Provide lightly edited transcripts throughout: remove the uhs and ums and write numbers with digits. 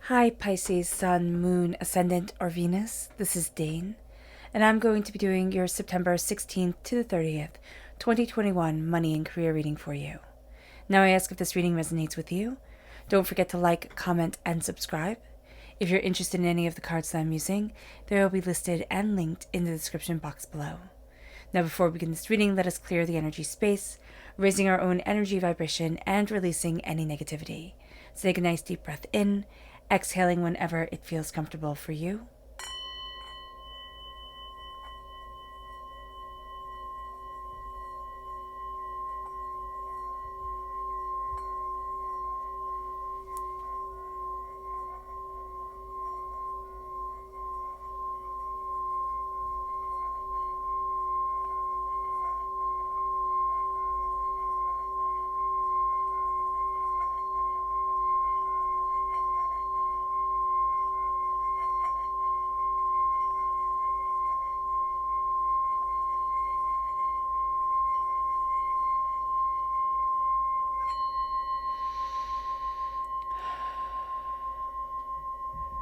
Hi Pisces, Sun, Moon, Ascendant, or Venus. This is Dane, and I'm going to be doing your September 16th to the 30th, 2021 money and career reading for you. Now I ask if this reading resonates with you. Don't forget to like, comment, and subscribe. If you're interested in any of the cards that I'm using, they will be listed and linked in the description box below. Now before we begin this reading, let us clear the energy space, raising our own energy vibration and releasing any negativity. So take a nice deep breath in, exhaling whenever it feels comfortable for you.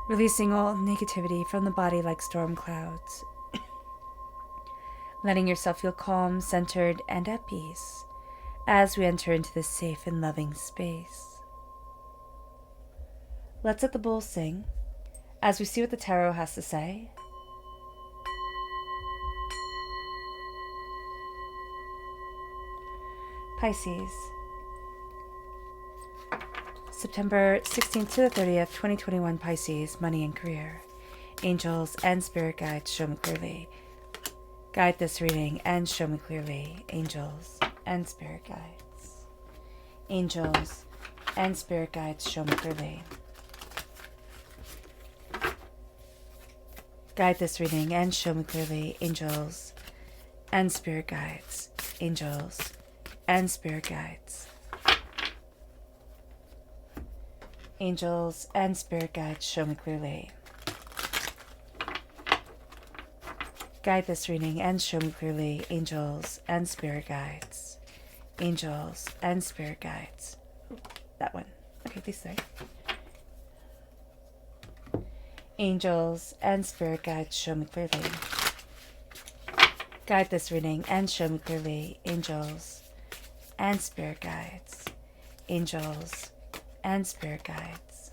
Releasing all negativity from the body like storm clouds. Letting yourself feel calm, centered, and at peace as we enter into this safe and loving space. Let's let the bull sing as we see what the tarot has to say. Pisces, September 16th to the 30th, 2021 Pisces, money and career. Angels and spirit guides, show me clearly. Guide this reading and show me clearly. Angels and spirit guides. Angels and spirit guides, show me clearly. Guide this reading and show me clearly. Angels and spirit guides. Angels and spirit guides. Angels and spirit guides, show me clearly. Guide this reading and show me clearly. Angels and spirit guides. Angels and spirit guides. That one. Okay, these three. Angels and spirit guides, show me clearly. Guide this reading and show me clearly. Angels and spirit guides. Angels and spirit guides.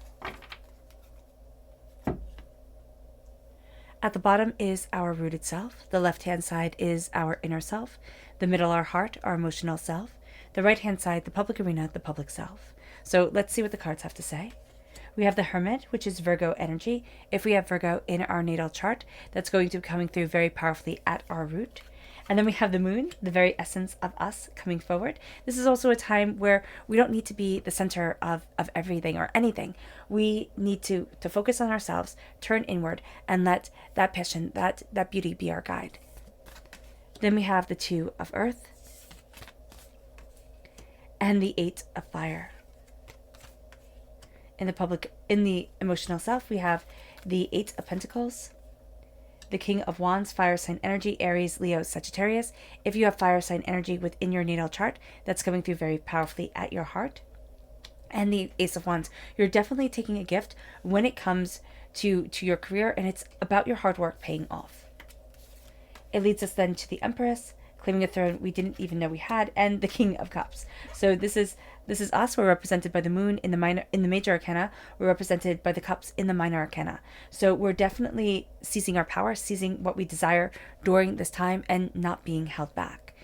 At the bottom is our rooted self. The left-hand side is our inner self. The middle, our heart, our emotional self. The right-hand side, the public arena, the public self. So let's see what the cards have to say. We have the Hermit, which is Virgo energy. If we have Virgo in our natal chart, that's going to be coming through very powerfully at our root. And then we have the Moon, the very essence of us coming forward. This is also a time where we don't need to be the center of everything or anything. We need to focus on ourselves, turn inward, and let that passion, that beauty be our guide. Then we have the Two of Earth and the Eight of Fire. In the emotional self, we have the Eight of Pentacles, the King of Wands, fire sign energy, Aries, Leo, Sagittarius. If you have fire sign energy within your natal chart, that's coming through very powerfully at your heart. And the Ace of Wands, you're definitely taking a gift when it comes to your career, and it's about your hard work paying off. It leads us then to the Empress, claiming a throne we didn't even know we had, and the King of Cups. So this is us. We're represented by the Moon in the major arcana. We're represented by the Cups in the minor arcana. So we're definitely seizing our power, seizing what we desire during this time, and not being held back.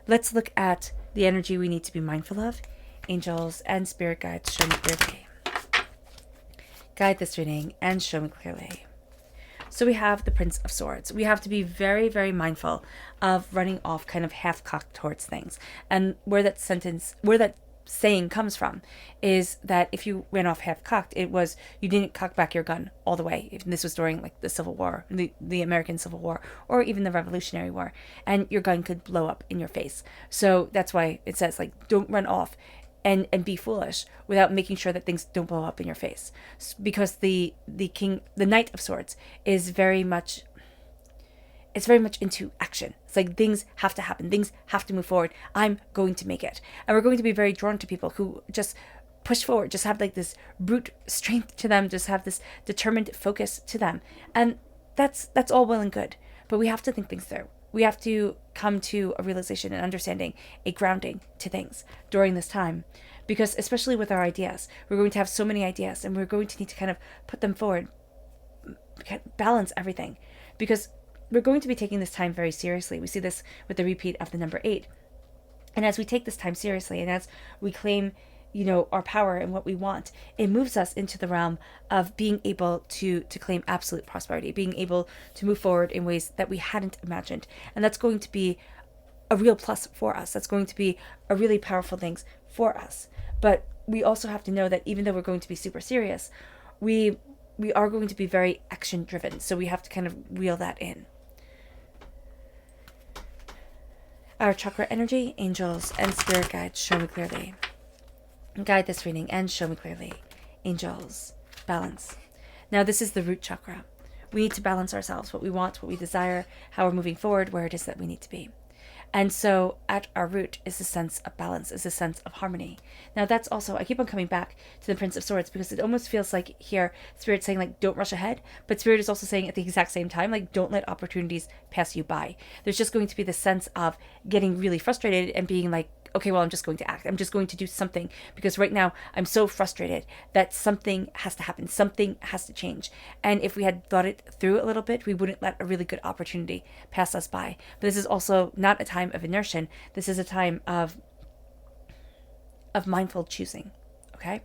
Let's look at the energy we need to be mindful of. Angels and spirit guides, show me clearly. Guide this reading and show me clearly. So we have the Prince of Swords. We have to be very, very mindful of running off kind of half-cocked towards things. And where that saying comes from is that if you ran off half-cocked, it was you didn't cock back your gun all the way. If this was during like the Civil War, the American Civil War, or even the Revolutionary War, and your gun could blow up in your face. So that's why it says like don't run off and be foolish without making sure that things don't blow up in your face. Because the Knight of Swords is very much into action. It's like things have to happen. Things have to move forward. I'm going to make it. And we're going to be very drawn to people who just push forward, just have like this brute strength to them, just have this determined focus to them. And that's all well and good, but we have to think things through. We have to come to a realization and understanding, a grounding to things during this time, because especially with our ideas, we're going to have so many ideas, and we're going to need to kind of put them forward, balance everything, because we're going to be taking this time very seriously. We see this with the repeat of the number 8. And as we take this time seriously, and as we claim, our power and what we want, it moves us into the realm of being able to claim absolute prosperity, being able to move forward in ways that we hadn't imagined. And that's going to be a real plus for us. That's going to be a really powerful thing for us. But we also have to know that even though we're going to be super serious, we are going to be very action driven. So we have to kind of reel that in. Our chakra energy, angels, and spirit guides, show me clearly. Guide this reading and show me clearly. Angels, balance. Now this is the root chakra. We need to balance ourselves, what we want, what we desire, how we're moving forward, where it is that we need to be. And so at our root is a sense of balance, is a sense of harmony. Now that's also, I keep on coming back to the Prince of Swords, because it almost feels like here, Spirit's saying like, don't rush ahead. But Spirit is also saying at the exact same time, like, don't let opportunities pass you by. There's just going to be this sense of getting really frustrated and being like, okay, well, I'm just going to act. I'm just going to do something, because right now I'm so frustrated that something has to happen. Something has to change. And if we had thought it through a little bit, we wouldn't let a really good opportunity pass us by. But this is also not a time of inertia. This is a time of mindful choosing. Okay?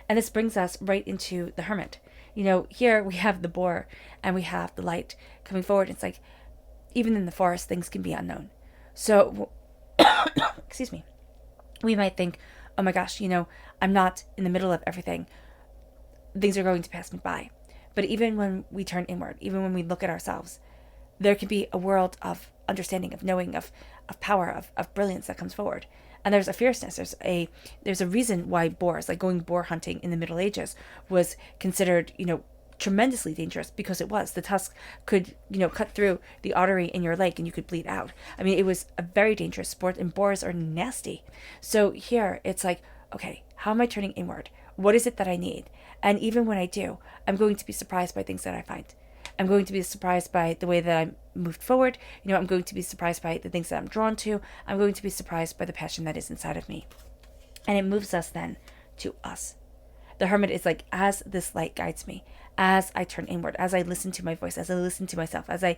And this brings us right into the Hermit. Here we have the boar and we have the light coming forward. It's like, even in the forest, things can be unknown. So excuse me, we might think, oh my gosh, I'm not in the middle of everything. Things are going to pass me by. But even when we turn inward, even when we look at ourselves, there can be a world of understanding, of knowing, of power, of brilliance that comes forward. And there's a fierceness. There's a reason why boars, like going boar hunting in the Middle Ages, was considered, tremendously dangerous, because it was. The tusk could, cut through the artery in your leg and you could bleed out. I mean, it was a very dangerous sport, and boars are nasty. So here it's like, okay, how am I turning inward? What is it that I need? And even when I do, I'm going to be surprised by things that I find. I'm going to be surprised by the way that I'm moved forward. I'm going to be surprised by the things that I'm drawn to. I'm going to be surprised by the passion that is inside of me. And it moves us then to us. The Hermit is like, as this light guides me, as I turn inward, as I listen to my voice, as I listen to myself, as I,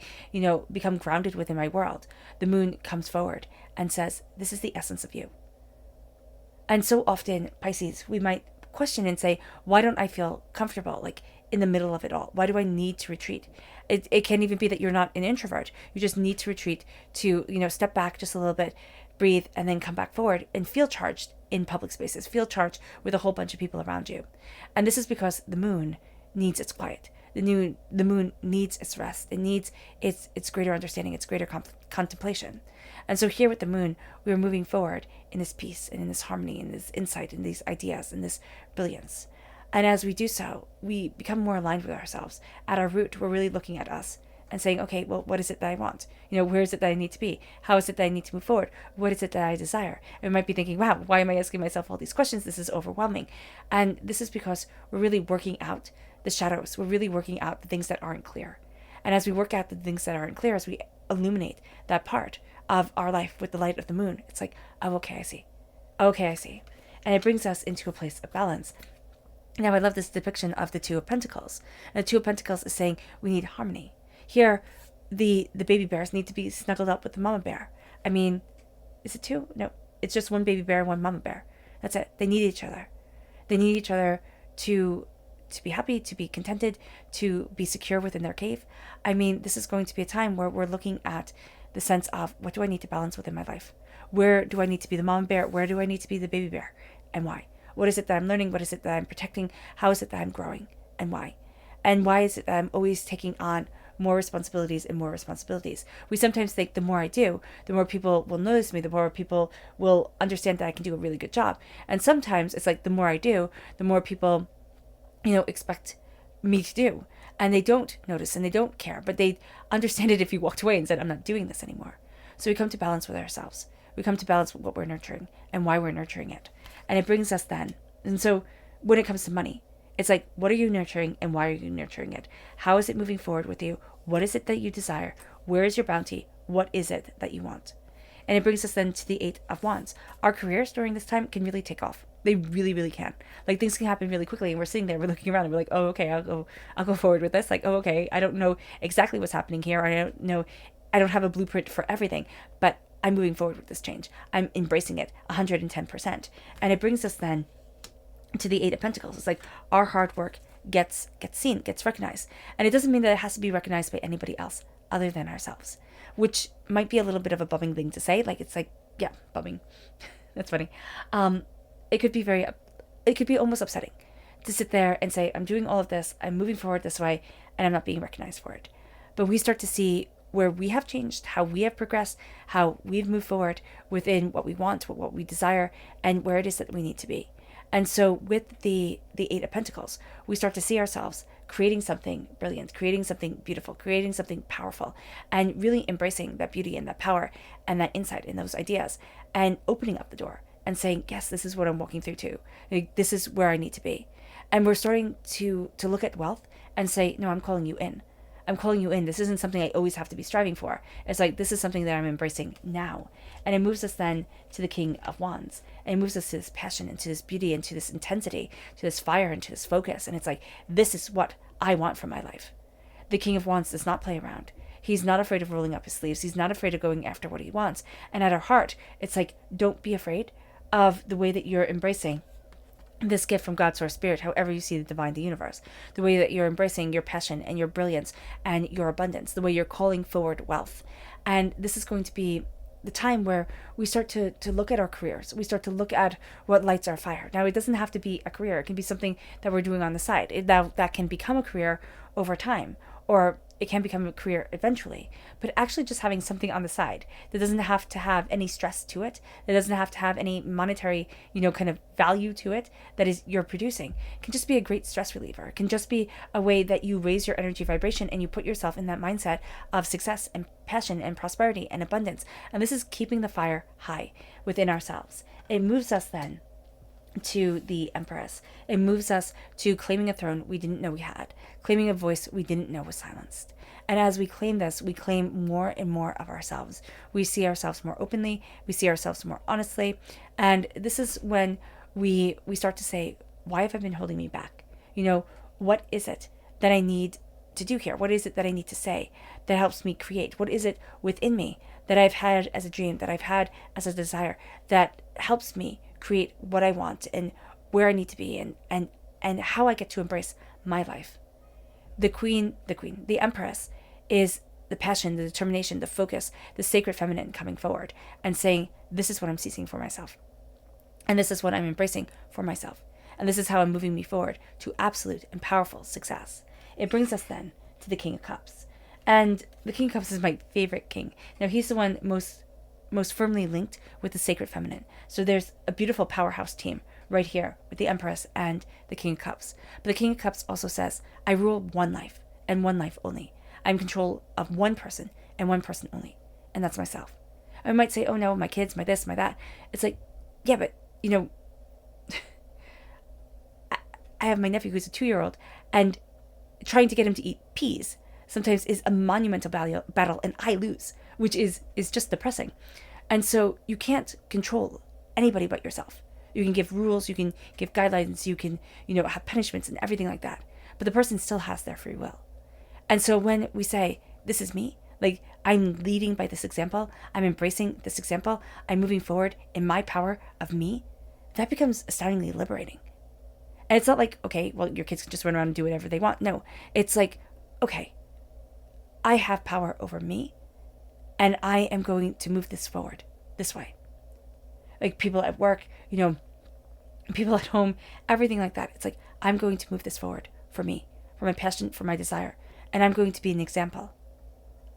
become grounded within my world, the moon comes forward and says, this is the essence of you. And so often, Pisces, we might question and say, why don't I feel comfortable, like in the middle of it all? Why do I need to retreat? It can even be that you're not an introvert. You just need to retreat to, step back just a little bit, breathe, and then come back forward and feel charged in public spaces, feel charged with a whole bunch of people around you. And this is because the moon needs its quiet. The moon needs its rest. It needs its greater understanding, its greater contemplation. And so here with the moon, we are moving forward in this peace and in this harmony and this insight and these ideas and this brilliance. And as we do so, we become more aligned with ourselves. At our root, we're really looking at us and saying, okay, well, what is it that I want? Where is it that I need to be? How is it that I need to move forward? What is it that I desire? And we might be thinking, wow, why am I asking myself all these questions? This is overwhelming. And this is because we're really working out the shadows. We're really working out the things that aren't clear. And as we work out the things that aren't clear, as we illuminate that part of our life with the light of the moon, it's like, oh, okay, I see. Okay, I see. And it brings us into a place of balance. Now, I love this depiction of the Two of Pentacles. And the Two of Pentacles is saying we need harmony. Here, the baby bears need to be snuggled up with the mama bear. I mean, is it two? No, it's just one baby bear and one mama bear. That's it. They need each other. They need each other to be happy, to be contented, to be secure within their cave. I mean, this is going to be a time where we're looking at the sense of, what do I need to balance within my life? Where do I need to be the mama bear? Where do I need to be the baby bear? And why? What is it that I'm learning? What is it that I'm protecting? How is it that I'm growing? And why? And why is it that I'm always taking on more responsibilities and more responsibilities? We sometimes think the more I do, the more people will notice me, the more people will understand that I can do a really good job. And sometimes it's like the more I do, the more people, expect me to do. And they don't notice and they don't care, but they understand it if you walked away and said, I'm not doing this anymore. So we come to balance with ourselves. We come to balance with what we're nurturing and why we're nurturing it. And it brings us then And so when it comes to money, it's like, what are you nurturing and why are you nurturing it? How is it moving forward with you? What is it that you desire? Where is your bounty? What is it that you want? And it brings us then to the Eight of Wands. Our careers during this time can really take off. They really, really can. Like, things can happen really quickly, and we're sitting there, we're looking around, and we're like, oh, okay, I'll go forward with this. Like, oh, okay, I don't know exactly what's happening here. I don't have a blueprint for everything, but I'm moving forward with this change. I'm embracing it 110%. And it brings us then to the Eight of Pentacles. It's like our hard work gets seen, gets recognized. And it doesn't mean that it has to be recognized by anybody else other than ourselves, which might be a little bit of a bumming thing to say. Like, it's like, yeah, bumming. That's funny. It could be almost upsetting to sit there and say, I'm doing all of this, I'm moving forward this way, and I'm not being recognized for it. But we start to see where we have changed, how we have progressed, how we've moved forward within what we want, what we desire, and where it is that we need to be. And so with the Eight of Pentacles, we start to see ourselves creating something brilliant, creating something beautiful, creating something powerful, and really embracing that beauty and that power and that insight in those ideas, and opening up the door and saying, yes, this is what I'm walking through too. Like, this is where I need to be. And we're starting to look at wealth and say, no, I'm calling you in. I'm calling you in. This isn't something I always have to be striving for. It's like, this is something that I'm embracing now. And it moves us then to the King of Wands. And it moves us to this passion and to this beauty and to this intensity, to this fire and to this focus. And it's like, this is what I want for my life. The King of Wands does not play around. He's not afraid of rolling up his sleeves. He's not afraid of going after what he wants. And at our heart, it's like, don't be afraid of the way that you're embracing this gift from God, Source, Spirit, however you see the divine, the universe, the way that you're embracing your passion and your brilliance and your abundance, the way you're calling forward wealth. And this is going to be the time where we start to look at our careers. We start to look at what lights our fire. Now, it doesn't have to be a career. It can be something that we're doing on the side. That can become a career over time, or it can become a career eventually. But actually just having something on the side that doesn't have to have any stress to it, that doesn't have to have any monetary, kind of value to it, that is you're producing, can just be a great stress reliever. It can just be a way that you raise your energy vibration and you put yourself in that mindset of success and passion and prosperity and abundance. And this is keeping the fire high within ourselves. It moves us then to the Empress. It moves us to claiming a throne we didn't know we had, claiming a voice we didn't know was silenced. And as we claim this, we claim more and more of ourselves. We see ourselves more openly, we see ourselves more honestly. And this is when we start to say, why have I been holding me back? What is it that I need to do here? What is it that I need to say that helps me create? What is it within me that I've had as a dream, that I've had as a desire, that helps me create what I want and where I need to be and how I get to embrace my life? The Empress is the passion, the determination, the focus, the sacred feminine coming forward and saying, this is what I'm seizing for myself. And this is what I'm embracing for myself. And this is how I'm moving me forward to absolute and powerful success. It brings us then to the King of Cups. And the King of Cups is my favorite king. Now, he's the one most firmly linked with the sacred feminine. So there's a beautiful powerhouse team right here with the Empress and the King of Cups. But the King of Cups also says, I rule one life and one life only. I'm in control of one person and one person only. And that's myself. I might say, oh no, my kids, my this, my that. It's like, yeah, but I have my nephew who's a 2-year-old, and trying to get him to eat peas sometimes is a monumental battle, and I lose, which is just depressing. And so you can't control anybody but yourself. You can give rules, you can give guidelines, you can, have punishments and everything like that. But the person still has their free will. And so when we say, this is me, like, I'm leading by this example, I'm embracing this example, I'm moving forward in my power of me, that becomes astoundingly liberating. And it's not like, okay, well, your kids can just run around and do whatever they want. No, it's like, okay, I have power over me, and I am going to move this forward this way. Like, people at work, people at home, everything like that. It's like, I'm going to move this forward for me, for my passion, for my desire. And I'm going to be an example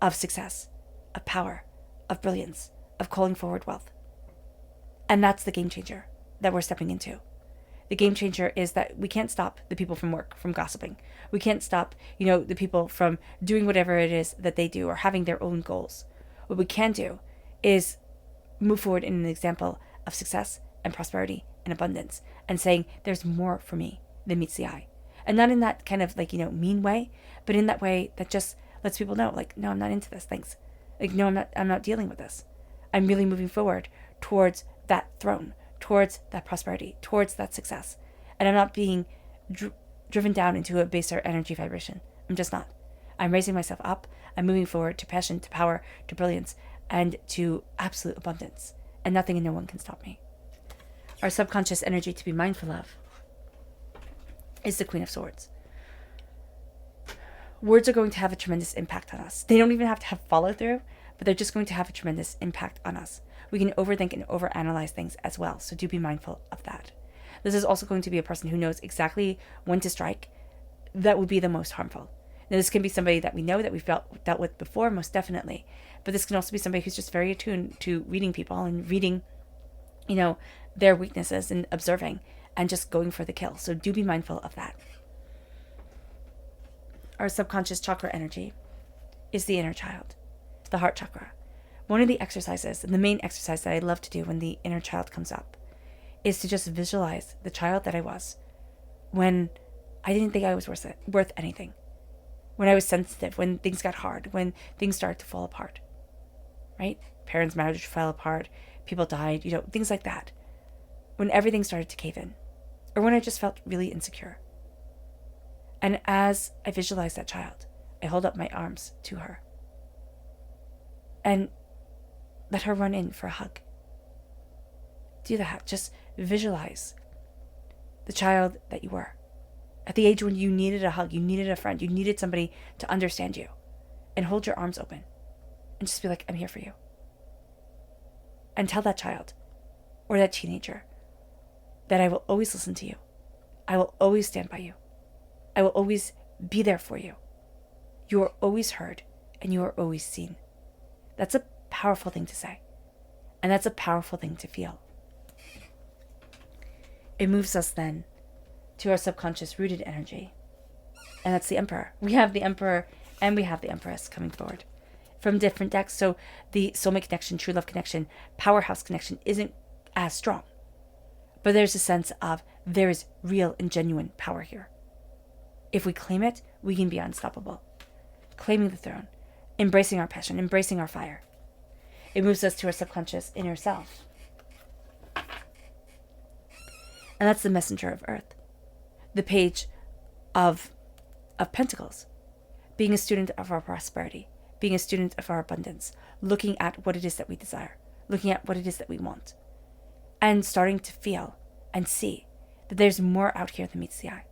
of success, of power, of brilliance, of calling forward wealth. And that's the game changer that we're stepping into. The game changer is that we can't stop the people from work from gossiping. We can't stop, the people from doing whatever it is that they do or having their own goals. What we can do is move forward in an example of success and prosperity and abundance and saying, there's more for me than meets the eye. And not in that kind of like, mean way, but in that way that just lets people know, like, no, I'm not into this. Thanks. Like, no, I'm not dealing with this. I'm really moving forward towards that throne, towards that prosperity, towards that success. And I'm not being driven down into a baser energy vibration. I'm just not. I'm raising myself up. I'm moving forward to passion, to power, to brilliance, and to absolute abundance. And nothing and no one can stop me. Our subconscious energy to be mindful of is the Queen of Swords. Words are going to have a tremendous impact on us. They don't even have to have follow through, but they're just going to have a tremendous impact on us. We can overthink and overanalyze things as well, so do be mindful of that. This is also going to be a person who knows exactly when to strike. That would be the most harmful. Now, this can be somebody that we know that we've dealt with before, most definitely. But this can also be somebody who's just very attuned to reading people and reading, their weaknesses and observing and just going for the kill. So do be mindful of that. Our subconscious chakra energy is the inner child, the heart chakra. One of the exercises, and the main exercise that I love to do when the inner child comes up, is to just visualize the child that I was when I didn't think I was worth anything. When I was sensitive, when things got hard, when things started to fall apart, right? Parents' marriage fell apart, people died, things like that. When everything started to cave in, or when I just felt really insecure. And as I visualized that child, I hold up my arms to her and let her run in for a hug. Do that. Just visualize the child that you were. At the age when you needed a hug, you needed a friend, you needed somebody to understand you. And hold your arms open and just be like, I'm here for you. And tell that child or that teenager that I will always listen to you. I will always stand by you. I will always be there for you. You are always heard and you are always seen. That's a powerful thing to say. And that's a powerful thing to feel. It moves us then to our subconscious rooted energy. And that's the Emperor. We have the Emperor and we have the Empress coming forward from different decks. So the soulmate connection, true love connection, powerhouse connection isn't as strong. But there's a sense of there is real and genuine power here. If we claim it, we can be unstoppable. Claiming the throne, embracing our passion, embracing our fire. It moves us to our subconscious inner self. And that's the messenger of earth. The page of Pentacles. Being a student of our prosperity. Being a student of our abundance. Looking at what it is that we desire. Looking at what it is that we want. And starting to feel and see that there's more out here than meets the eye.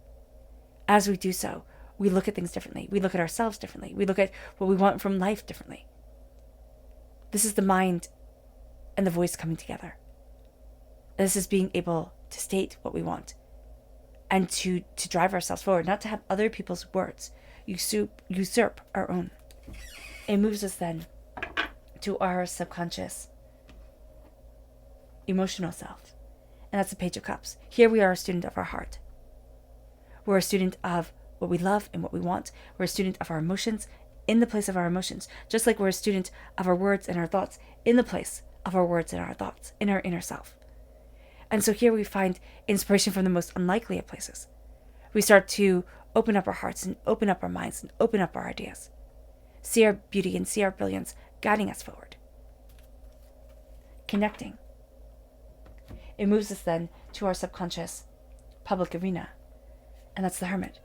As we do so, we look at things differently. We look at ourselves differently. We look at what we want from life differently. This is the mind and the voice coming together. This is being able to state what we want and to drive ourselves forward, not to have other people's words usurp our own. It moves us then to our subconscious emotional self. And that's the Page of Cups. Here we are a student of our heart. We're a student of what we love and what we want. We're a student of our emotions in the place of our emotions. Just like we're a student of our words and our thoughts in the place of our words and our thoughts, in our inner self. And so here we find inspiration from the most unlikely of places. We start to open up our hearts and open up our minds and open up our ideas. See our beauty and see our brilliance guiding us forward. Connecting. It moves us then to our subconscious public arena. And that's the Hermit.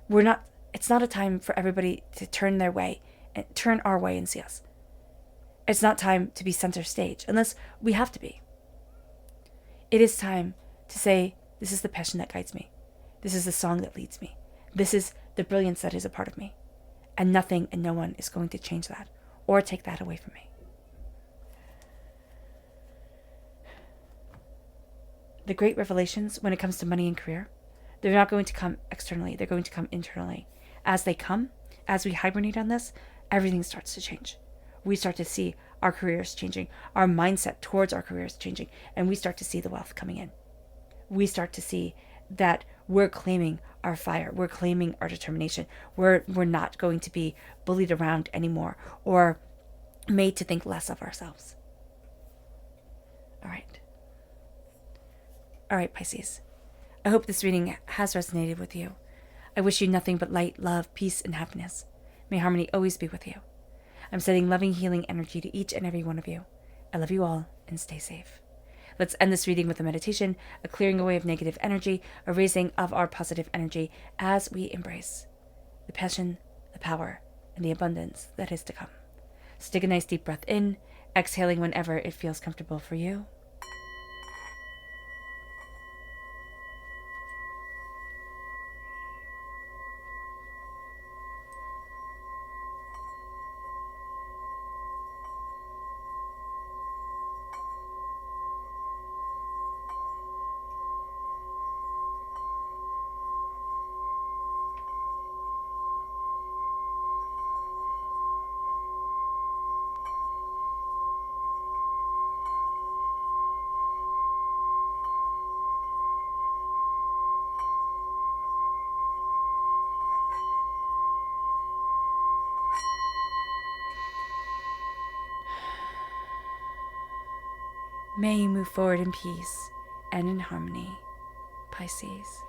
It's not a time for everybody to turn our way and see us. It's not time to be center stage, unless we have to be. It is time to say, this is the passion that guides me. This is the song that leads me. This is the brilliance that is a part of me. And nothing and no one is going to change that or take that away from me. The great revelations when it comes to money and career, they're not going to come externally. They're going to come internally. As they come, as we hibernate on this, everything starts to change. We start to see our careers changing, our mindset towards our careers changing, and we start to see the wealth coming in. We start to see that we're claiming our fire. We're claiming our determination. We're not going to be bullied around anymore or made to think less of ourselves. All right. All right, Pisces. I hope this reading has resonated with you. I wish you nothing but light, love, peace, and happiness. May harmony always be with you. I'm sending loving, healing energy to each and every one of you. I love you all, and stay safe. Let's end this reading with a meditation, a clearing away of negative energy, a raising of our positive energy as we embrace the passion, the power, and the abundance that is to come. So take a nice deep breath in, exhaling whenever it feels comfortable for you. May you move forward in peace and in harmony, Pisces.